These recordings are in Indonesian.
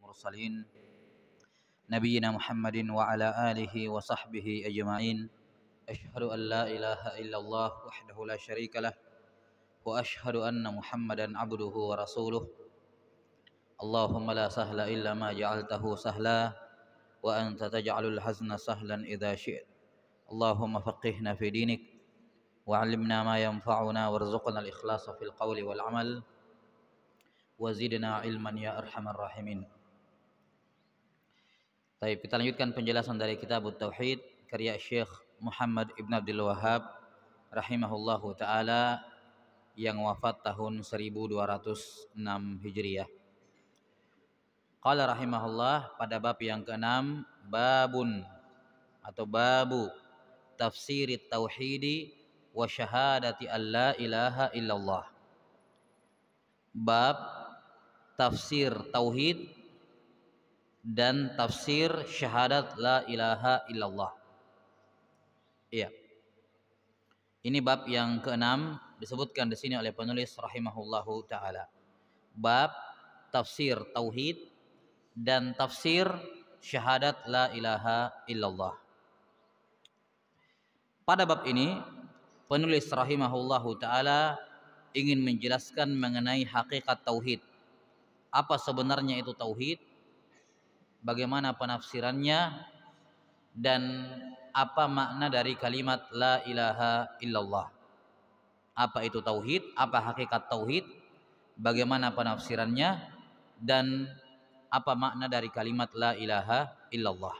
المرسلين نبينا محمد وعلى آله وصحبه أجمعين أشهد أن لا إله إلا الله وحده لا شريك له وأشهد أن محمدا عبده ورسوله اللهم لا سهل إلا ما جعلته سهلا وأنت تجعل الحزن سهلا إذا شئت اللهم فقهنا في دينك وعلمنا ما ينفعنا وارزقنا الإخلاص في القول والعمل وزدنا علما يا أرحم الراحمين. Baik, kita lanjutkan penjelasan dari kitab Tauhid karya Syekh Muhammad Ibn Abdul Wahhab rahimahullahu taala yang wafat tahun 1206 Hijriah. Qala rahimahullah, pada bab yang ke-6, babun atau babu tafsirit tauhidi wa syahadati alla ilaha illallah. Bab tafsir tauhid dan tafsir syahadat la ilaha illallah. Iya. Ini bab yang ke-6 disebutkan di sini oleh penulis rahimahullahu taala. Bab tafsir tauhid dan tafsir syahadat la ilaha illallah. Pada bab ini penulis rahimahullahu taala ingin menjelaskan mengenai hakikat tauhid. Apa sebenarnya itu tauhid? Bagaimana penafsirannya dan apa makna dari kalimat la ilaha illallah? Apa itu tauhid? Apa hakikat tauhid? Bagaimana penafsirannya dan apa makna dari kalimat la ilaha illallah?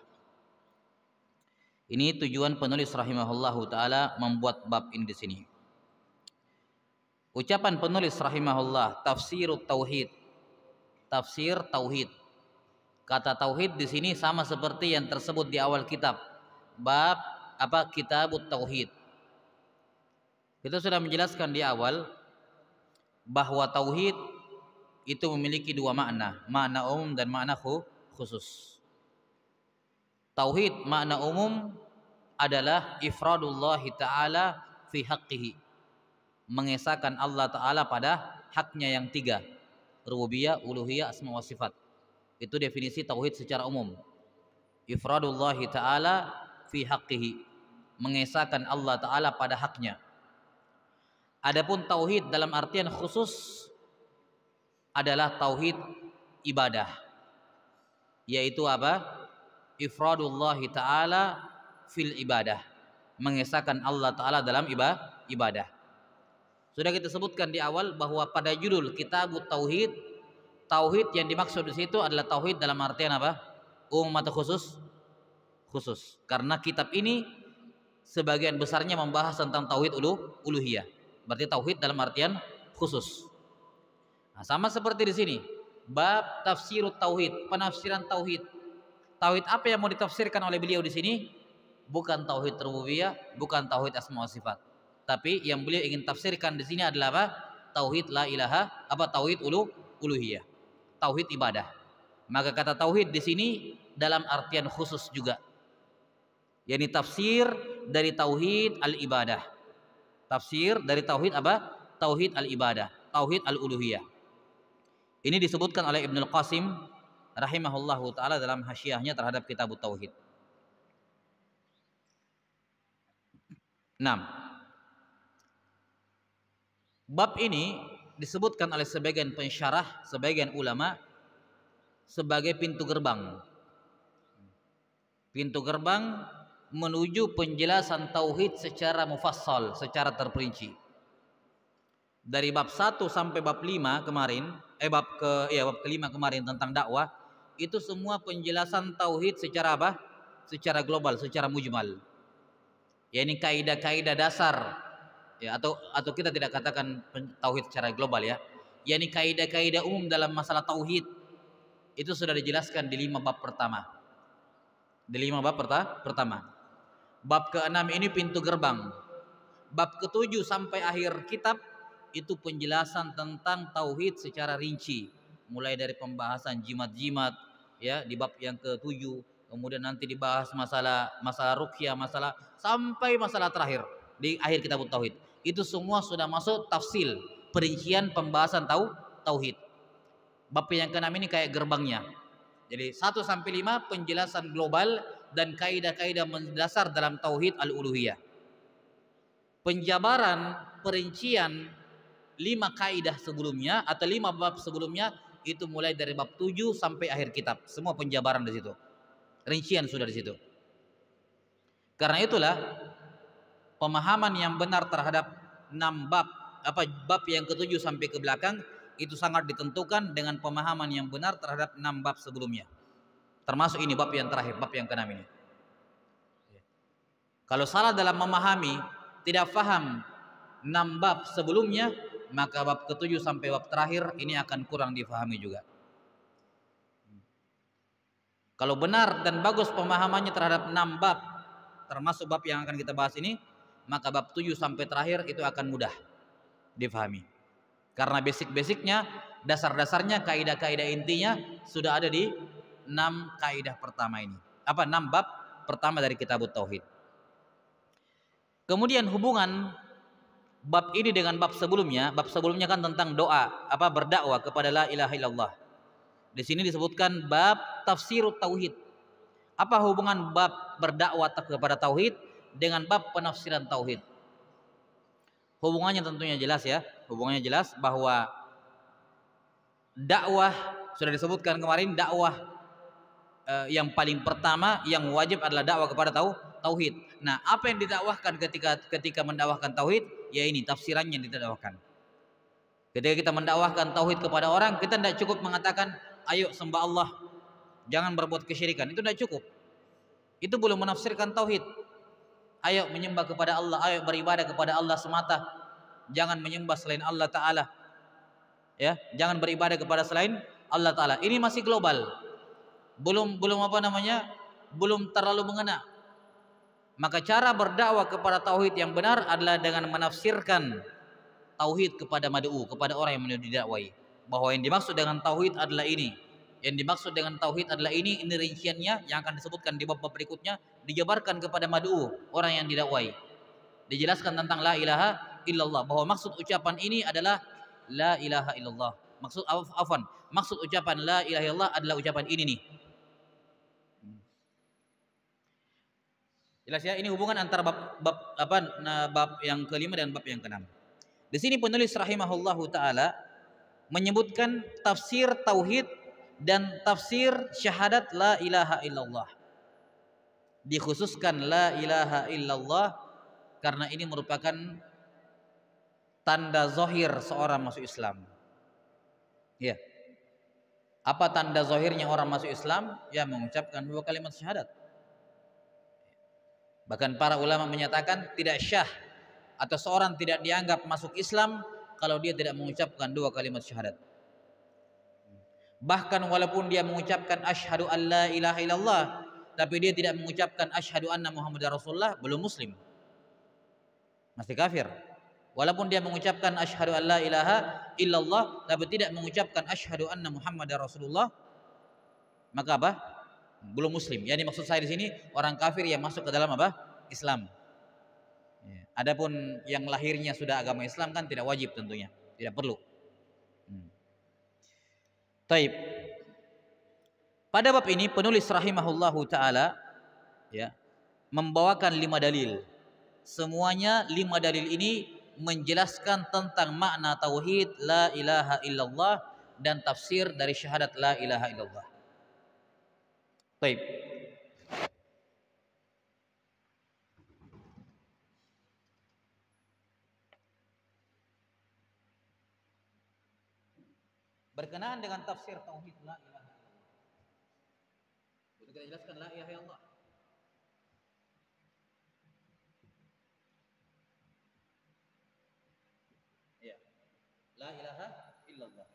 Ini tujuan penulis rahimahullahu taala membuat bab ini di sini. Ucapan penulis rahimahullah, tafsirut tauhid. Tafsir tauhid. Kata tauhid di sini sama seperti yang tersebut di awal kitab. Bab apa? Kitabut tauhid. Kita sudah menjelaskan di awal bahwa tauhid itu memiliki dua makna, makna umum dan makna khusus. Tauhid makna umum adalah ifradullah ta'ala fi haqqihi, mengesahkan Allah Ta'ala pada haknya yang tiga, rububiyah, uluhiyah, asma wa sifat. Itu definisi tauhid secara umum. Ifradullah ta'ala fi haqqihi, mengesahkan Allah Ta'ala pada haknya. Adapun tauhid dalam artian khusus adalah tauhid ibadah, yaitu apa? Ifradullah ta'ala fil ibadah, mengesahkan Allah Ta'ala dalam ibadah. Sudah kita sebutkan di awal bahwa pada judul Kitabut Tauhid, tauhid yang dimaksud di situ adalah tauhid dalam artian apa? Umum atau khusus? Khusus. Karena kitab ini sebagian besarnya membahas tentang tauhid uluhiyah. Berarti tauhid dalam artian khusus. Nah, sama seperti di sini, bab tafsirut tauhid, penafsiran tauhid. Tauhid apa yang mau ditafsirkan oleh beliau di sini? Bukan tauhid rububiyah, bukan tauhid asma wa sifat. Tapi yang beliau ingin tafsirkan di sini adalah apa? Tauhid la ilaha, apa tauhid uluhiyah. Tauhid ibadah. Maka kata tauhid di sini dalam artian khusus juga. yakni tafsir dari tauhid al-ibadah. Tafsir dari tauhid apa? Tauhid al-ibadah, tauhid al-uluhiyah. Ini disebutkan oleh Ibnul Qasim rahimahullahu taala dalam hasyiahnya terhadap kitab tauhid. 6. Bab ini disebutkan oleh sebagian pensyarah, sebagian ulama sebagai pintu gerbang. Pintu gerbang menuju penjelasan tauhid secara mufassal, secara terperinci. Dari bab 1 sampai bab 5 kemarin, bab ke-5 kemarin tentang dakwah, itu semua penjelasan tauhid secara apa? Secara global, secara mujmal. yakni kaidah-kaidah dasar, ya, atau kita tidak katakan tauhid secara global, ya, yakni kaidah-kaidah umum dalam masalah tauhid itu sudah dijelaskan di 5 bab pertama. Di 5 bab pertama. Bab ke-6 ini pintu gerbang. Bab ke-7 sampai akhir kitab itu penjelasan tentang tauhid secara rinci, mulai dari pembahasan jimat-jimat, ya, di bab yang ke-7, kemudian nanti dibahas masalah ruqyah, masalah sampai masalah terakhir di akhir kitab tauhid. Itu semua sudah masuk tafsil, perincian pembahasan tauhid. Bab yang ke-6 ini kayak gerbangnya. Jadi 1 sampai 5 penjelasan global dan kaidah-kaidah mendasar dalam tauhid al-uluhiyah. Penjabaran, perincian 5 kaidah sebelumnya atau 5 bab sebelumnya itu mulai dari bab 7 sampai akhir kitab. Semua penjabaran di situ. Rincian sudah di situ. Karena itulah pemahaman yang benar terhadap 6 bab, bab yang ke-7 sampai ke belakang itu sangat ditentukan dengan pemahaman yang benar terhadap 6 bab sebelumnya. Termasuk ini bab yang terakhir, bab yang ke-6 ini. Kalau salah dalam memahami, tidak faham 6 bab sebelumnya, maka bab ke-7 sampai bab terakhir ini akan kurang difahami juga. Kalau benar dan bagus pemahamannya terhadap 6 bab, termasuk bab yang akan kita bahas ini, maka bab 7 sampai terakhir itu akan mudah difahami. Karena basic-basicnya, dasar-dasarnya, kaidah-kaidah intinya sudah ada di 6 kaidah pertama ini. 6 bab pertama dari Kitabut Tauhid. Kemudian hubungan bab ini dengan bab sebelumnya kan tentang doa, berdakwah kepada la ilaha illallah. Di sini disebutkan bab tafsirut tauhid. Apa hubungan bab berdakwah kepada tauhid dengan bab penafsiran tauhid? Hubungannya tentunya jelas ya. Hubungannya jelas bahwa dakwah sudah disebutkan kemarin, dakwah yang paling pertama yang wajib adalah dakwah kepada tauhid. Nah, apa yang didakwahkan ketika mendakwahkan tauhid? Ya ini tafsirannya yang didakwahkan. Ketika kita mendakwahkan tauhid kepada orang, kita tidak cukup mengatakan ayo sembah Allah, jangan berbuat kesyirikan. Itu tidak cukup. Itu belum menafsirkan tauhid. Ayo menyembah kepada Allah, ayo beribadah kepada Allah semata. Jangan menyembah selain Allah Ta'ala. Ya, jangan beribadah kepada selain Allah Ta'ala. Ini masih global. Belum terlalu mengena. Maka cara berdakwah kepada tauhid yang benar adalah dengan menafsirkan tauhid kepada mad'u, kepada orang yang didakwai, bahwa yang dimaksud dengan tauhid adalah ini. Yang dimaksud dengan tauhid adalah ini rinciannya yang akan disebutkan di bab berikutnya, dijabarkan kepada mad'u, orang yang didakwai. Dijelaskan tentang la ilaha illallah, bahwa maksud ucapan ini adalah la ilaha illallah. Maksud ucapan la ilaha illallah adalah ucapan ini nih. Jelas ya, ini hubungan antara bab yang kelima dan bab yang keenam. Di sini penulis rahimahullahu taala menyebutkan tafsir tauhid dan tafsir syahadat la ilaha illallah. Dikhususkan la ilaha illallah karena ini merupakan tanda zahir seorang masuk Islam. Ya. Apa tanda zahirnya orang masuk Islam? Ya, mengucapkan 2 kalimat syahadat. Bahkan para ulama menyatakan tidak syah atau seorang tidak dianggap masuk Islam kalau dia tidak mengucapkan 2 kalimat syahadat. Bahkan walaupun dia mengucapkan asyhadu an la ilaha illallah, tapi dia tidak mengucapkan asyhadu anna muhammadar rasulullah, belum muslim. Masih kafir. Walaupun dia mengucapkan asyhadu an la ilaha illallah, tapi tidak mengucapkan asyhadu anna muhammadar rasulullah, maka apa? Belum muslim. Yani maksud saya di sini orang kafir yang masuk ke dalam Islam. Adapun yang lahirnya sudah agama Islam kan tidak wajib tentunya, tidak perlu. Taib. Pada bab ini penulis rahimahullahu taala membawakan 5 dalil. Semuanya 5 dalil ini menjelaskan tentang makna tauhid la ilaha illallah dan tafsir dari syahadat la ilaha illallah. Baik. Berkenaan dengan tafsir tauhid la ilaha illallah. Kita jelaskan la ilaha illallah. Ya. La ilaha illallah.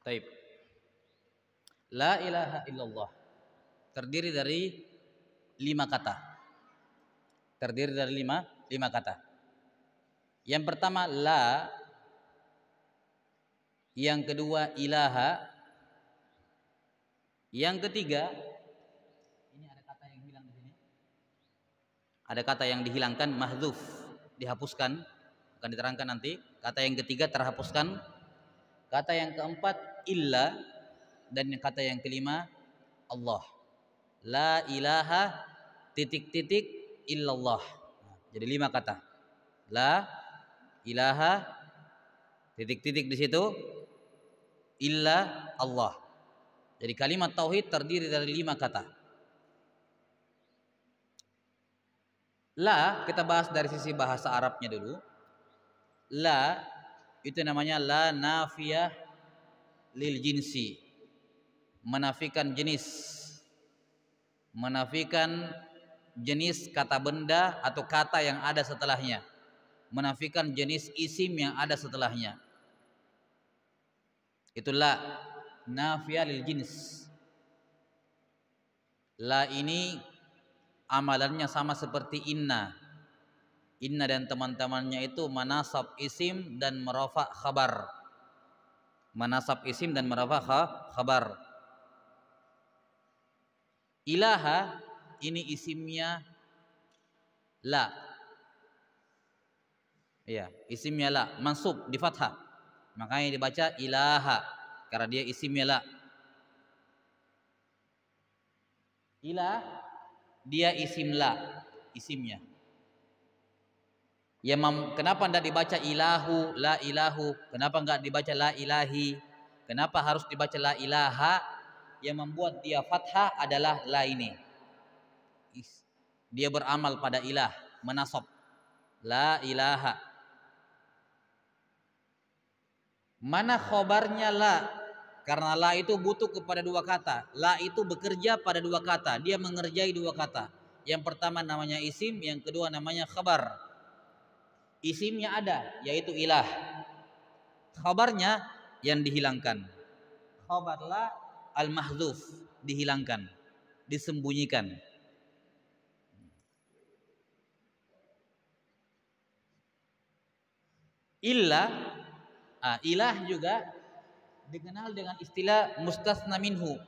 Taib. La ilaha illallah terdiri dari 5 kata. Terdiri dari lima kata. Yang pertama la, yang kedua ilaha, yang ketiga ini ada kata yang hilang di sini. Ada kata yang dihilangkan, mahdzuf, dihapuskan, akan diterangkan nanti. Kata yang ketiga terhapuskan. Kata yang keempat illa, dan kata yang kelima Allah. La ilaha titik-titik illallah. Jadi 5 kata. La ilaha titik-titik di situ illa Allah. Jadi kalimat tauhid terdiri dari 5 kata. La kita bahas dari sisi bahasa Arabnya dulu. La itu namanya la nafiyah lil jinsi, menafikan jenis, menafikan jenis kata benda atau kata yang ada setelahnya, menafikan jenis isim yang ada setelahnya. Itulah nafiyah lil jins. La ini amalannya sama seperti inna. Inna dan teman-temannya itu manasab isim dan merafa khabar. Manasab isim dan merafa khabar. Ilaha ini isimnya la. Iya, isimnya la, mansub di fathah. Makanya dibaca ilaha karena dia isimnya la. Ilah dia isim la, isimnya. Ya, kenapa tidak dibaca ilahu, la ilahu? Kenapa enggak dibaca la ilahi? Kenapa harus dibaca la ilaha? Yang membuat dia fathah adalah la ini. Dia beramal pada ilah, menasab. La ilaha. Mana khobarnya la? Karena la itu butuh kepada 2 kata. La itu bekerja pada 2 kata. Dia mengerjai 2 kata. Yang pertama namanya isim, yang kedua namanya khabar. Isimnya ada, yaitu ilah. Khabarnya yang dihilangkan. Khabar la al-mahdzuf, dihilangkan, disembunyikan. Illa, ilah juga dikenal dengan istilah mustasna minhu,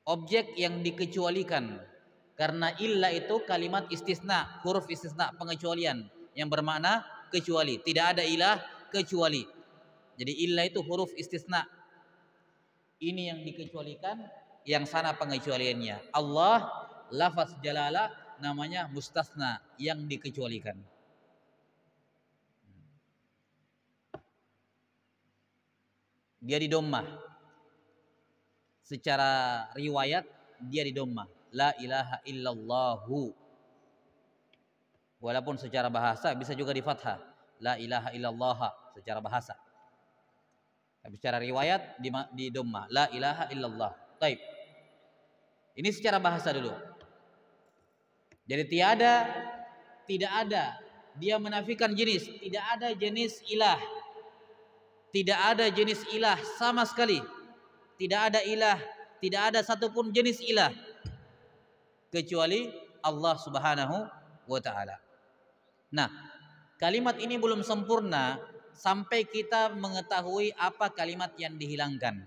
objek yang dikecualikan. Karena illa itu kalimat istisna, huruf istisna, pengecualian yang bermakna kecuali. Tidak ada ilah kecuali. Jadi illa itu huruf istisna. Ini yang dikecualikan, yang sana pengecualiannya. Allah lafaz jalalah namanya mustasna, yang dikecualikan. Dia di dhammah. Secara riwayat dia di dhammah. La ilaha illallahu. Walaupun secara bahasa bisa juga di fathah. La ilaha illallah secara bahasa. Tapi secara riwayat di dhammah. La ilaha illallah. Baik. Ini secara bahasa dulu. Jadi tidak ada. Dia menafikan jenis. Tidak ada jenis ilah. Tidak ada jenis ilah sama sekali. Tidak ada ilah. Tidak ada satupun jenis ilah kecuali Allah Subhanahu wa ta'ala. Nah, kalimat ini belum sempurna sampai kita mengetahui apa kalimat yang dihilangkan.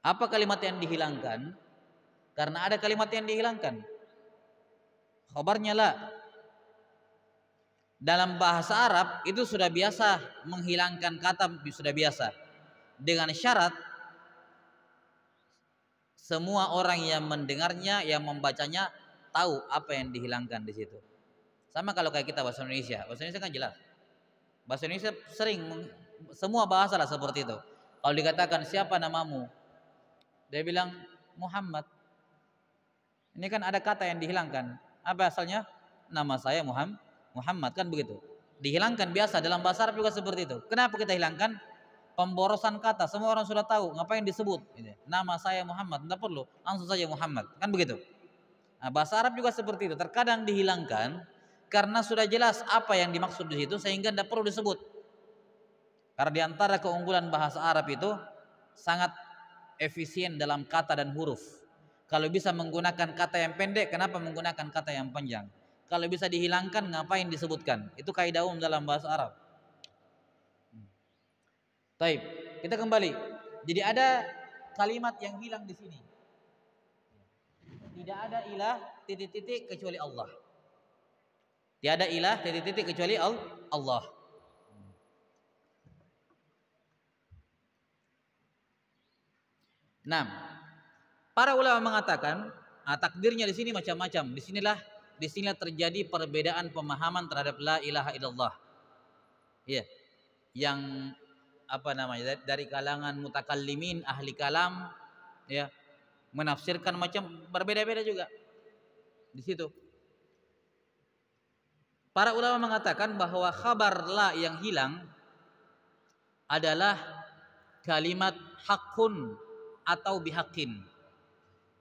Apa kalimat yang dihilangkan? Karena ada kalimat yang dihilangkan. Khabarnya la. Dalam bahasa Arab itu sudah biasa menghilangkan kata, sudah biasa. Dengan syarat semua orang yang mendengarnya, yang membacanya tahu apa yang dihilangkan di situ. Sama kalau kayak kita bahasa Indonesia. Bahasa Indonesia kan jelas. Bahasa Indonesia sering semua bahasa lah seperti itu. Kalau dikatakan siapa namamu? Dia bilang Muhammad. Ini kan ada kata yang dihilangkan. Apa asalnya? Nama saya Muhammad, kan begitu. Dihilangkan biasa dalam bahasa Arab juga seperti itu. Kenapa kita hilangkan? Pemborosan kata, semua orang sudah tahu, ngapain disebut? Nama saya Muhammad, tidak perlu, langsung saja Muhammad, kan begitu. Nah, bahasa Arab juga seperti itu, terkadang dihilangkan karena sudah jelas apa yang dimaksud di situ sehingga tidak perlu disebut. Karena di antara keunggulan bahasa Arab itu sangat efisien dalam kata dan huruf. Kalau bisa menggunakan kata yang pendek, kenapa menggunakan kata yang panjang? Kalau bisa dihilangkan, ngapain disebutkan? Itu kaidah umum dalam bahasa Arab. Taib, kita kembali. Jadi ada kalimat yang hilang di sini. Tidak ada ilah titik-titik kecuali Allah. Tiada ilah titik-titik kecuali Allah. Nah, para ulama mengatakan, takdirnya di sini macam-macam. Disinilah terjadi perbedaan pemahaman terhadap la ilaha illallah. Ya, yang apa namanya, dari kalangan mutakallimin, ahli kalam, ya, menafsirkan macam berbeda-beda juga di situ. Para ulama mengatakan bahwa khabar la yang hilang adalah kalimat hakun atau bihaqqin.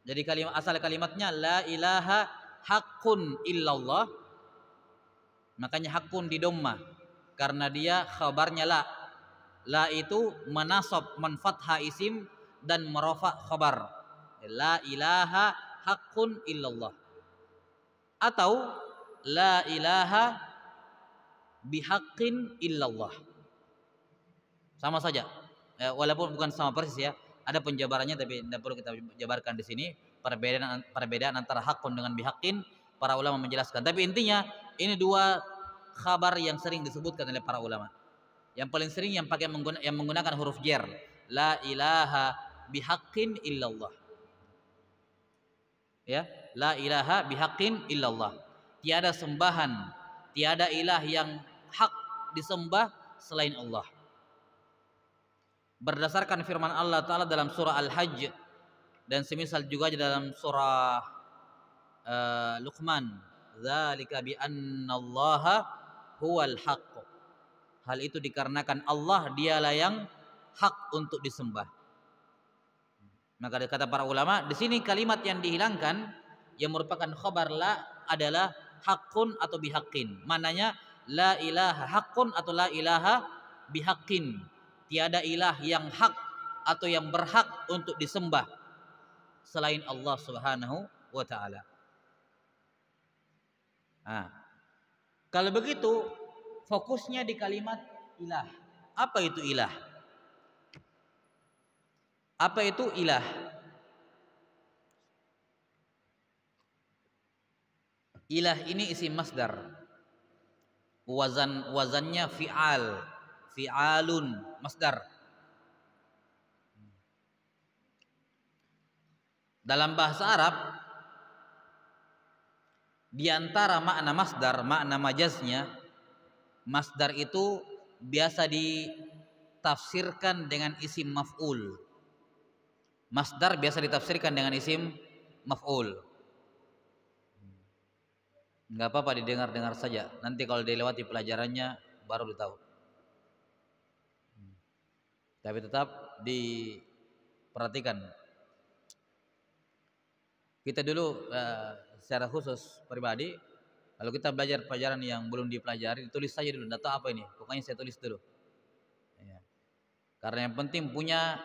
Jadi asal kalimatnya la ilaha haqqun illallah. Makanya hakun di dhammah karena dia khabarnya la. La itu menasab manfatha isim dan merafa khabar. La ilaha haqqun illallah. Atau la ilaha bihaqqin illallah. Sama saja. Walaupun bukan sama persis ya. Ada penjabarannya tapi tidak perlu kita jabarkan di sini. Perbedaan antara haqqun dengan bihaqqin para ulama menjelaskan. Tapi intinya ini dua khabar yang sering disebutkan oleh para ulama. Yang paling sering yang menggunakan huruf jar. La ilaha bihaqqin illallah. Ya, la ilaha bihaqqin illallah. Tiada sembahan, tiada ilah yang hak disembah selain Allah. Berdasarkan firman Allah Ta'ala dalam surah Al-Hajj dan semisal juga dalam surah Luqman, dzalika bi annallaha huwal haqq. Hal itu dikarenakan Allah dialah yang hak untuk disembah. Maka kata para ulama, di sini kalimat yang dihilangkan yang merupakan khabar la adalah haqqun atau bihaqqin. Mananya la ilaha haqqun atau la ilaha bihaqqin. Tiada ilah yang hak atau yang berhak untuk disembah selain Allah Subhanahu wa taala. Kalau begitu fokusnya di kalimat ilah. Apa itu ilah? Apa itu ilah? Ilah ini isim masdar. Wazannya fi'al, fi'alun, masdar. Dalam bahasa Arab, di antara makna masdar, makna majaznya, masdar itu biasa ditafsirkan dengan isim maf'ul. Masdar biasa ditafsirkan dengan isim maf'ul. Enggak apa-apa didengar-dengar saja. Nanti kalau dilewati pelajarannya baru ditahu. Tapi tetap diperhatikan. Kita dulu secara khusus pribadi, kalau kita belajar pelajaran yang belum dipelajari, tulis saja dulu. Tidak tahu apa ini, pokoknya saya tulis dulu. Ya. Karena yang penting punya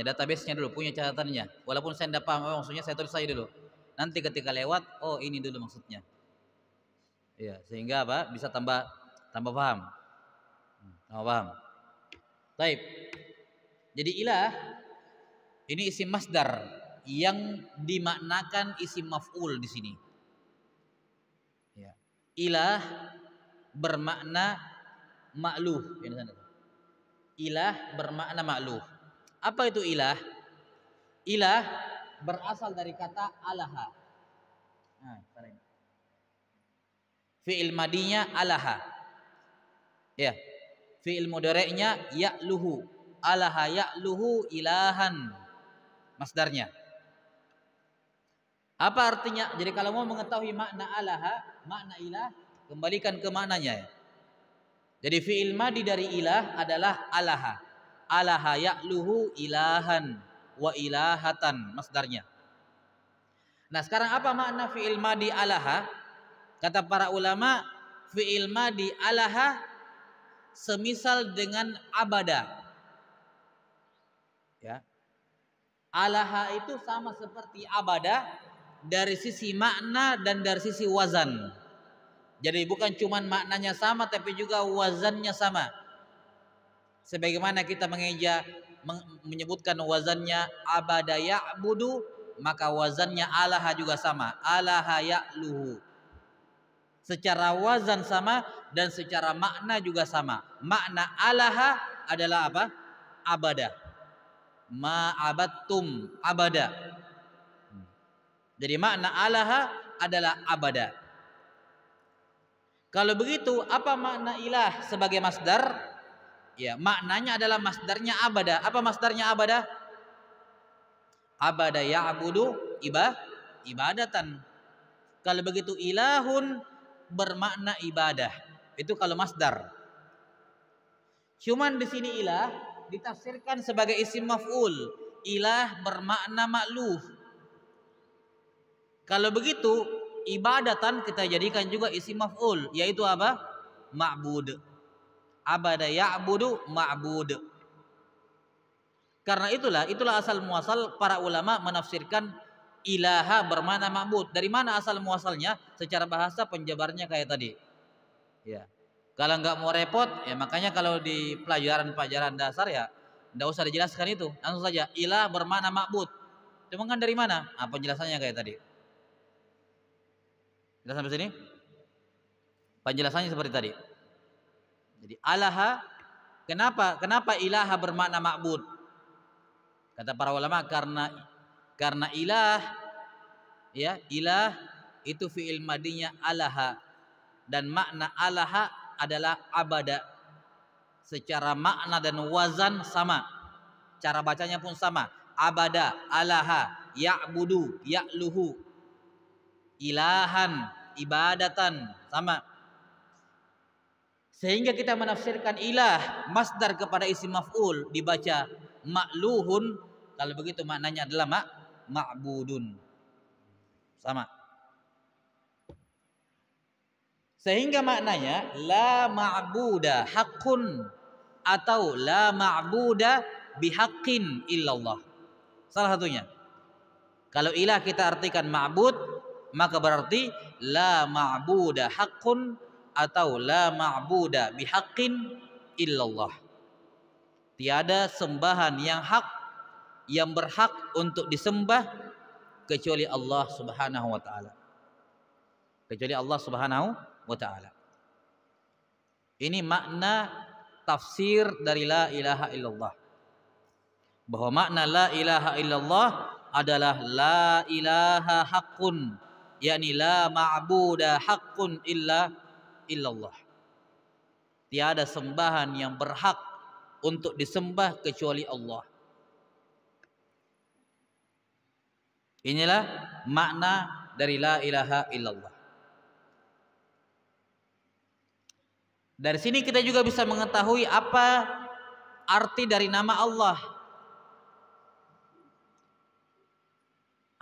database-nya dulu, punya catatannya. Walaupun saya tidak paham maksudnya, saya tulis saja dulu. Nanti ketika lewat, oh ini dulu maksudnya. Ya, sehingga bisa tambah paham. Tambah paham. Baik. Jadi ilah ini isim masdar yang dimaknakan isim maf'ul di sini. Ya. Ilah bermakna ma'luh. Ilah bermakna ma'luh. Apa itu ilah? Ilah berasal dari kata alaha. Fi'il madinya alaha. Ya. Fi'il mudhari'nya ya'luhu. Alaha ya'luhu ilahan. Masdarnya. Apa artinya? Jadi kalau mau mengetahui makna alaha, makna ilah, kembalikan ke maknanya. Jadi fi'il madi dari ilah adalah alaha. Alaha ya'luhu ilahan wa ilahatan, masdarnya. Nah, sekarang apa makna fi'il madi alaha? Kata para ulama, fi'il madi alaha semisal dengan abada. Ya. Alaha itu sama seperti abada dari sisi makna dan dari sisi wazan. Jadi bukan cuma maknanya sama tapi juga wazannya sama. Sebagaimana kita menyebutkan wazannya abada ya'budu, maka wazannya alaha juga sama. Alaha ya'luhu. Secara wazan sama dan secara makna juga sama. Makna alaha adalah apa? Abada. Ma'abattum abada. Jadi makna alaha adalah abada. Kalau begitu, apa makna ilah sebagai masdar? Ya, maknanya adalah masdarnya abada. Apa masdarnya abada? Abada ya'budu ibadatan. Kalau begitu ilahun bermakna ibadah. Itu kalau masdar. Cuman di sini ilah ditafsirkan sebagai isim maf'ul. Ilah bermakna ma'luh. Kalau begitu ibadatan kita jadikan juga isim maf'ul, yaitu apa? Ma'bud. Abada ya'budu ma'bud. Karena itulah asal muasal para ulama menafsirkan ilaha bermakna ma'bud. Dari mana asal muasalnya? Secara bahasa penjabarnya kayak tadi. Ya. Kalau nggak mau repot, ya makanya kalau di pelajaran dasar ya nggak usah dijelaskan itu. Langsung saja ilah bermakna ma'bud. Cuma kan dari mana? Nah, penjelasannya kayak tadi. Sudah sampai sini? Penjelasannya seperti tadi. Jadi alaha, kenapa ilaha bermakna ma'bud? Kata para ulama karena ilah, ya, ilah itu fi'il madinya alaha, dan makna alaha adalah abada. Secara makna dan wazan sama, cara bacanya pun sama. Abada, alaha, ya'budu, ya'luhu, ilahan, ibadatan, sama. Sehingga kita menafsirkan ilah masdar kepada isim maf'ul dibaca ma'luhun. Kalau begitu maknanya adalah ma'budun. Sama. Sehingga maknanya la ma'buda haqqun atau la ma'buda bihaqqin illallah. Salah satunya. Kalau ilah kita artikan ma'bud, maka berarti la ma'buda haqqun atau la ma'buda bihaqqin illallah. Tiada sembahan yang berhak untuk disembah kecuali Allah Subhanahu wa taala. Kecuali Allah Subhanahu wa taala. Ini makna tafsir dari la ilaha illallah. Bahwa makna la ilaha illallah adalah la ilaha haqqun, yakni la ma'buda haqqun illallah. Tiada sembahan yang berhak untuk disembah kecuali Allah. Inilah makna dari la ilaha illallah. Dari sini kita juga bisa mengetahui apa arti dari nama Allah.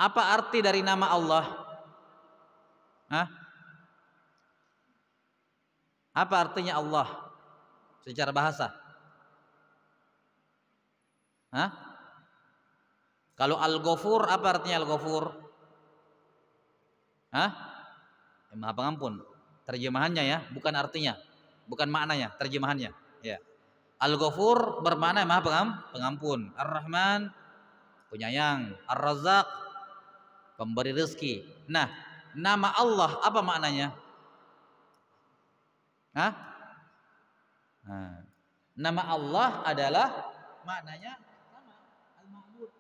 Apa arti dari nama Allah? Hah? Apa artinya Allah secara bahasa? Hah? Kalau Al-Ghafur, apa artinya Al-Ghafur? Hah? Maha Pengampun. Terjemahannya ya, bukan artinya, bukan maknanya, terjemahannya. Ya. Al-Ghafur bermakna Maha Pengampun. Ar-Rahman, penyayang. Ar-Razzaq, pemberi rezeki. Nah, nama Allah apa maknanya? Hah? Nah, nama Allah adalah maknanya sama, Al-Ma'bud.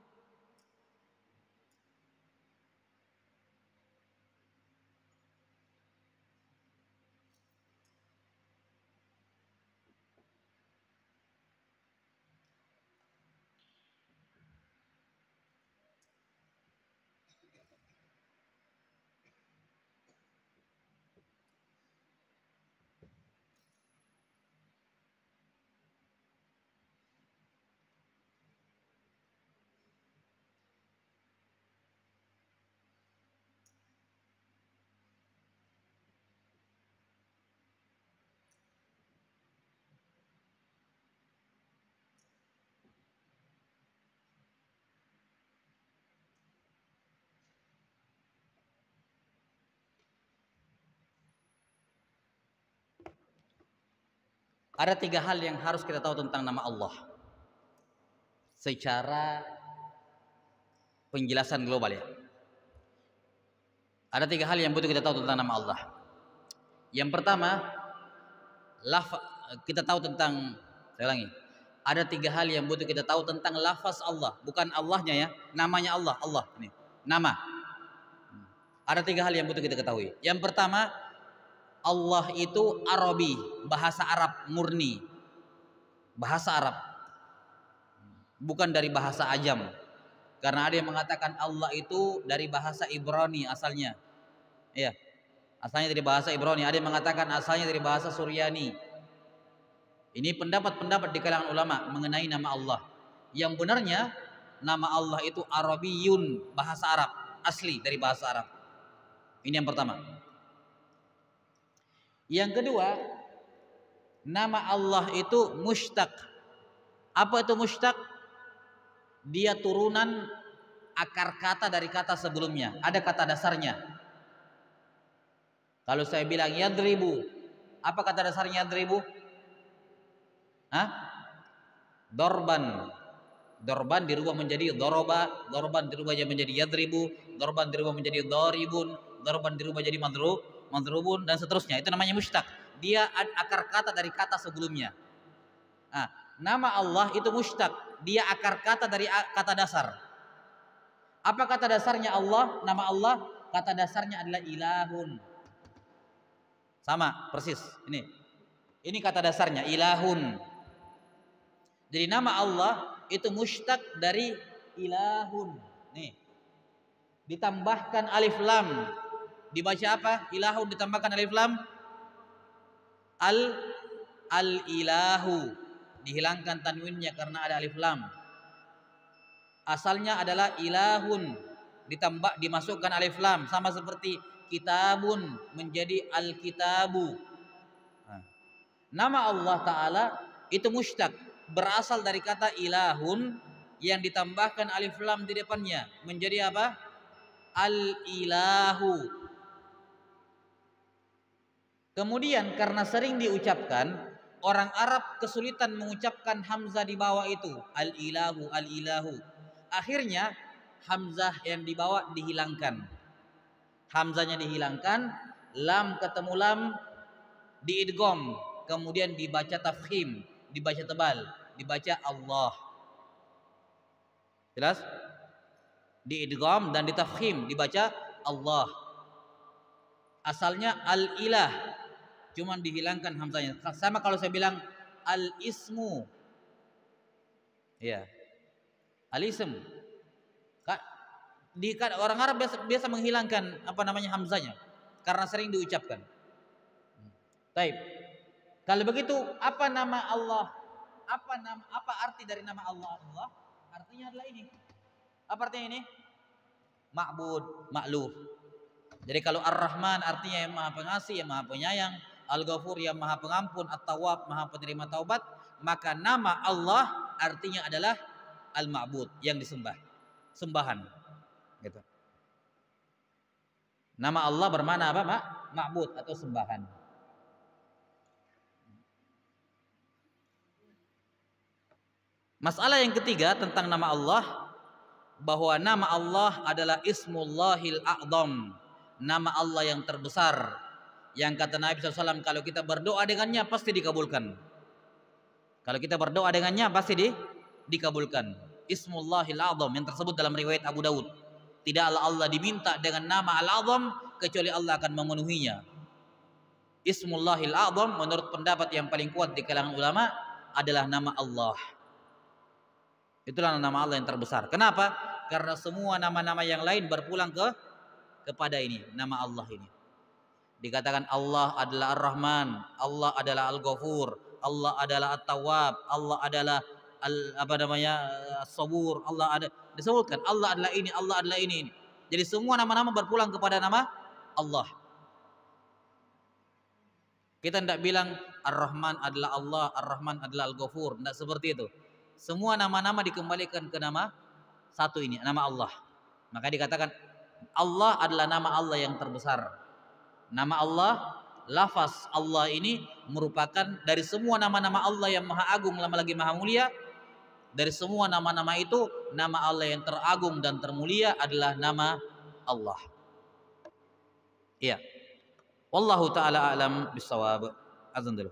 Ada 3 hal yang harus kita tahu tentang nama Allah secara penjelasan global ya. Ada 3 hal yang butuh kita tahu tentang nama Allah. Yang pertama, kita tahu tentang, saya ulangi, ada 3 hal yang butuh kita tahu tentang lafaz Allah, bukan Allahnya ya, namanya Allah, Allah ini, nama. Ada 3 hal yang butuh kita ketahui. Yang pertama, Allah itu Arabi, bahasa Arab murni, bahasa Arab, bukan dari bahasa Ajam. Karena ada yang mengatakan Allah itu dari bahasa Ibrani asalnya, ya, asalnya dari bahasa Ibrani. Ada yang mengatakan asalnya dari bahasa Suryani. Ini pendapat-pendapat di kalangan ulama mengenai nama Allah. Yang benarnya nama Allah itu Arabiyun, bahasa Arab, asli dari bahasa Arab. Ini yang pertama. Yang kedua, nama Allah itu mushtaq. Apa itu mushtaq? Dia turunan akar kata dari kata sebelumnya. Ada kata dasarnya. Kalau saya bilang yadribu, apa kata dasarnya yadribu? Hah? Dorban. Dorban dirubah menjadi doroba, dorban dirubah menjadi yadribu, dorban dirubah menjadi doribun, dorban dirubah jadi madrubun, dan seterusnya. Itu namanya mushtaq. Dia akar kata dari kata sebelumnya. Nah, nama Allah itu mushtaq. Dia akar kata dari kata dasar. Apa kata dasarnya Allah? Nama Allah, kata dasarnya adalah ilahun. Sama, persis. Ini kata dasarnya, ilahun. Jadi nama Allah itu mushtaq dari ilahun. Nih. Ditambahkan alif lam. Dibaca apa? Ilahun ditambahkan alif lam. Al-ilahu. Dihilangkan tanwinnya karena ada alif lam. Asalnya adalah ilahun, dimasukkan alif lam, sama seperti kitabun menjadi al-kitabu. Nama Allah Ta'ala itu mushtaq, berasal dari kata ilahun yang ditambahkan alif lam di depannya menjadi apa? Al-ilahu. Kemudian karena sering diucapkan, orang Arab kesulitan mengucapkan hamzah di bawah itu, al-ilahu, al-ilahu. Akhirnya hamzah yang di bawah dihilangkan. Hamzahnya dihilangkan, lam ketemu lam diidgham, kemudian dibaca tafkhim, dibaca tebal, dibaca Allah. Jelas? Diidgham dan ditafkhim, dibaca Allah. Asalnya al-ilah, cuman dihilangkan hamzahnya. Sama kalau saya bilang al-ismu. Ya. Al-ism. Orang Arab biasa menghilangkan hamzahnya karena sering diucapkan. Baik. Kalau begitu, apa nama Allah? Apa arti dari nama Allah? Allah artinya adalah ini. Apa artinya ini? Ma'bud, ma'luh. Jadi kalau Ar-Rahman artinya yang Maha Pengasih, yang Maha Penyayang, Al-Ghafur yang Maha Pengampun, At-Tawwab Maha Penerima Taubat, maka nama Allah artinya adalah Al-Ma'bud, yang disembah, sembahan. Gitu. Nama Allah bermakna apa, Ma'bud atau sembahan. Masalah yang ketiga tentang nama Allah, bahwa nama Allah adalah Ismullahil A'zam, nama Allah yang terbesar, yang kata Nabi SAW, kalau kita berdoa dengannya pasti dikabulkan. Kalau kita berdoa dengannya pasti dikabulkan. Ismullahil A'zam yang tersebut dalam riwayat Abu Daud. Tidaklah Allah diminta dengan nama Al-A'zam kecuali Allah akan memenuhinya. Ismullahil A'zam menurut pendapat yang paling kuat di kalangan ulama adalah nama Allah. Itulah nama Allah yang terbesar. Kenapa? Karena semua nama-nama yang lain berpulang kepada ini, nama Allah ini. Dikatakan Allah adalah Ar-Rahman, Allah adalah Al-Ghafur, Allah adalah At-Tawwab, Allah adalah As-Sabur, Allah ada, disebutkan Allah adalah ini, Allah adalah ini. Jadi semua nama-nama berpulang kepada nama Allah. Kita tidak bilang Ar-Rahman adalah Allah, Ar-Rahman adalah Al-Ghafur, tidak seperti itu. Semua nama-nama dikembalikan ke nama satu ini, nama Allah. Maka dikatakan Allah adalah nama Allah yang terbesar. Nama Allah lafaz Allah ini merupakan dari semua nama-nama Allah yang maha agung lagi maha mulia. Dari semua nama-nama itu, nama Allah yang teragung dan termulia adalah nama Allah. Iya. Wallahu taala alam bisawab. Azan dulu.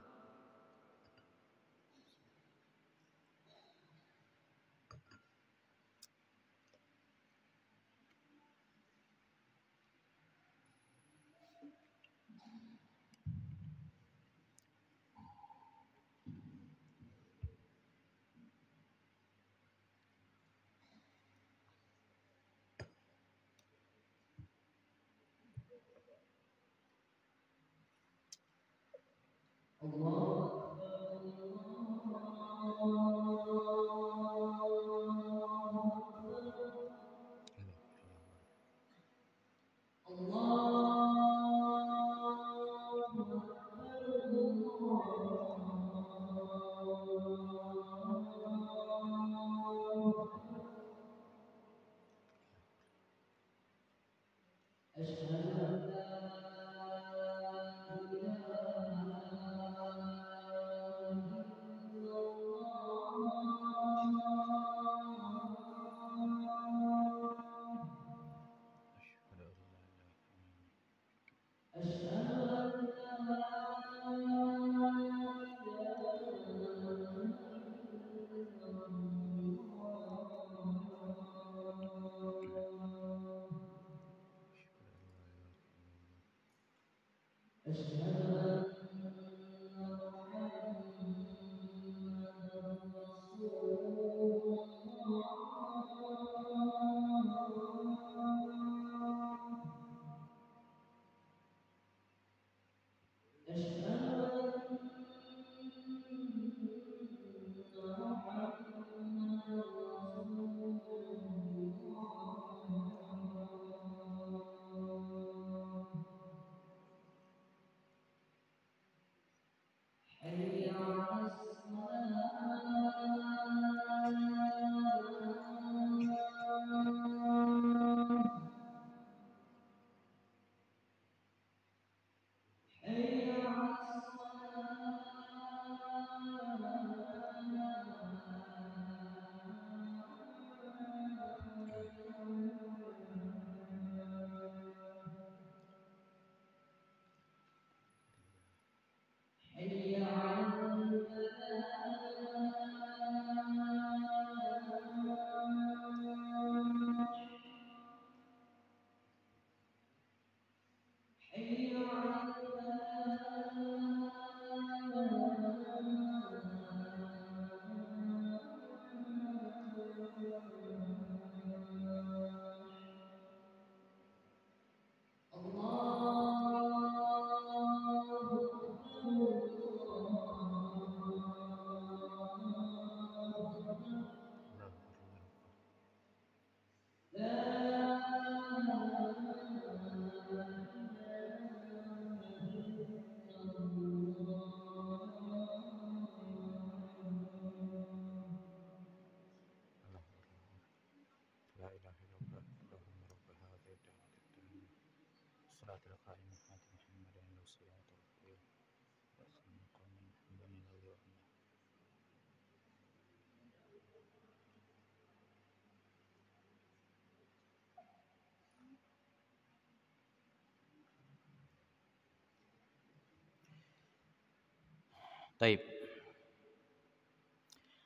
Taib.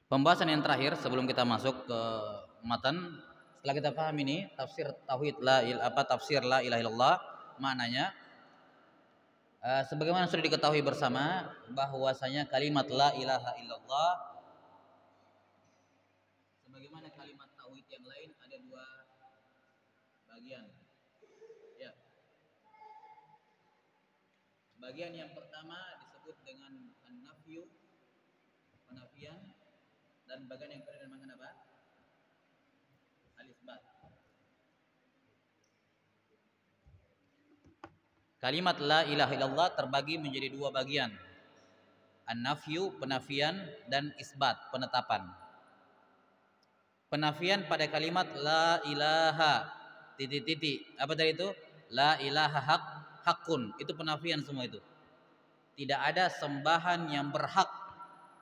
Pembahasan yang terakhir sebelum kita masuk ke matan, setelah kita paham ini tafsir tauhid tafsir la ilaha illallah maknanya, sebagaimana sudah diketahui bersama bahwasanya kalimat la ilaha illallah sebagaimana kalimat tauhid yang lain ada dua bagian. Ya. Bagian yang pertama disebut dengan an-nafyu, penafian, dan bagian yang kedua dengan apa? Al-isbat. Kalimat la ilaha illallah terbagi menjadi dua bagian. An-nafyu, penafian, dan isbat, penetapan. Penafian pada kalimat la ilaha titik-titik. Apa tadi itu? La ilaha hakun. Itu penafian semua itu. tidak ada sembahan yang berhak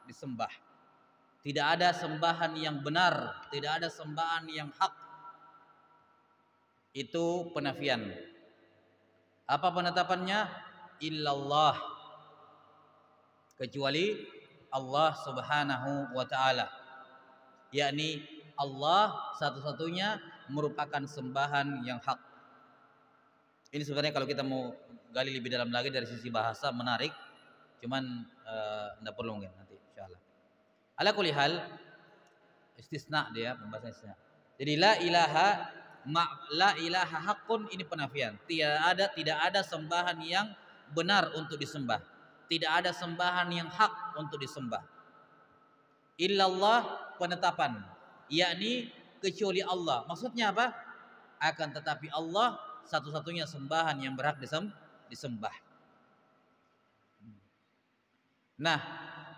disembah. Tidak ada sembahan yang benar, tidak ada sembahan yang hak. Itu penafian. Apa penetapannya? Illallah, kecuali Allah Subhanahu wa taala. Yakni Allah satu-satunya merupakan sembahan yang hak. Ini sebenarnya kalau kita mau gali lebih dalam lagi dari sisi bahasa menarik, cuman tidak perlu mungkin nanti insyaallah. Ala kulli hal istisna dia, pembahasan istisna. Jadi la ilaha haqqun ini penafian. Tidak ada sembahan yang benar untuk disembah. Tidak ada sembahan yang hak untuk disembah. Illallah penetapan, yakni kecuali Allah. Maksudnya apa? Akan tetapi Allah satu-satunya sembahan yang berhak disembah. Nah,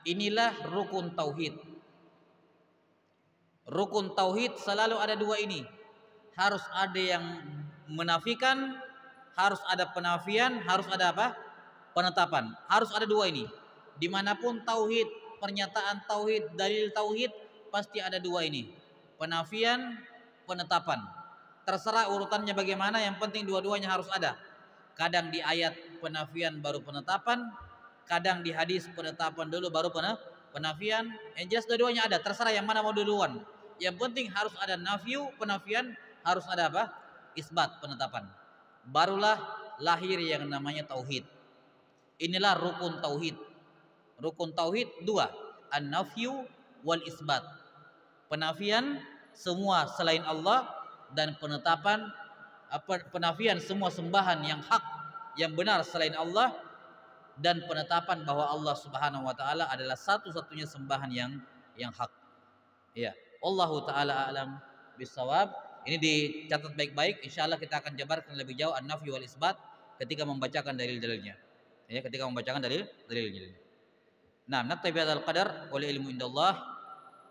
inilah rukun tauhid. Rukun tauhid selalu ada dua ini. Harus ada yang menafikan, harus ada penafian, harus ada apa? Penetapan. Harus ada dua ini. Dimanapun tauhid, pernyataan tauhid, dalil tauhid, pasti ada dua ini. Penafian, penetapan. Terserah urutannya bagaimana, yang penting dua-duanya harus ada. Kadang di ayat penafian baru penetapan, kadang di hadis penetapan dulu baru penafian. Yang jelas dua-duanya ada, terserah yang mana mau duluan. Yang penting harus ada nafiu, penafian, harus ada apa? Isbat, penetapan. Barulah lahir yang namanya tauhid. Inilah rukun tauhid. Rukun tauhid dua, an-nafyu wal isbat. Penafian semua selain Allah, dan penetapan penafian semua sembahan yang hak, yang benar selain Allah, dan penetapan bahwa Allah Subhanahu wa taala adalah satu-satunya sembahan yang hak. Ya, Allahu taala alam bisawab. Ini dicatat baik-baik, insyaallah kita akan jabarkan lebih jauh an-nafyu wal isbat ketika membacakan dalil-dalilnya. Ya, ketika membacakan dalil-dalilnya. Nah, naktabi hadzal qadar wal ilmu indallah.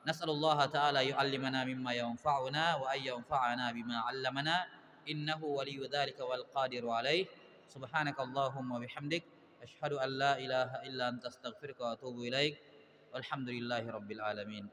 Nas'alullaha ta'ala yu'allimana mimma yanfa'una wa ay yanfa'ana bima 'allamana innahu waliyyu dzalika wal qadiru 'alaih. Subhanakallahumma bihamdik asyhadu an la ilaha illa anta astaghfiruka wa atubu ilaik. Walhamdulillahi rabbil alamin.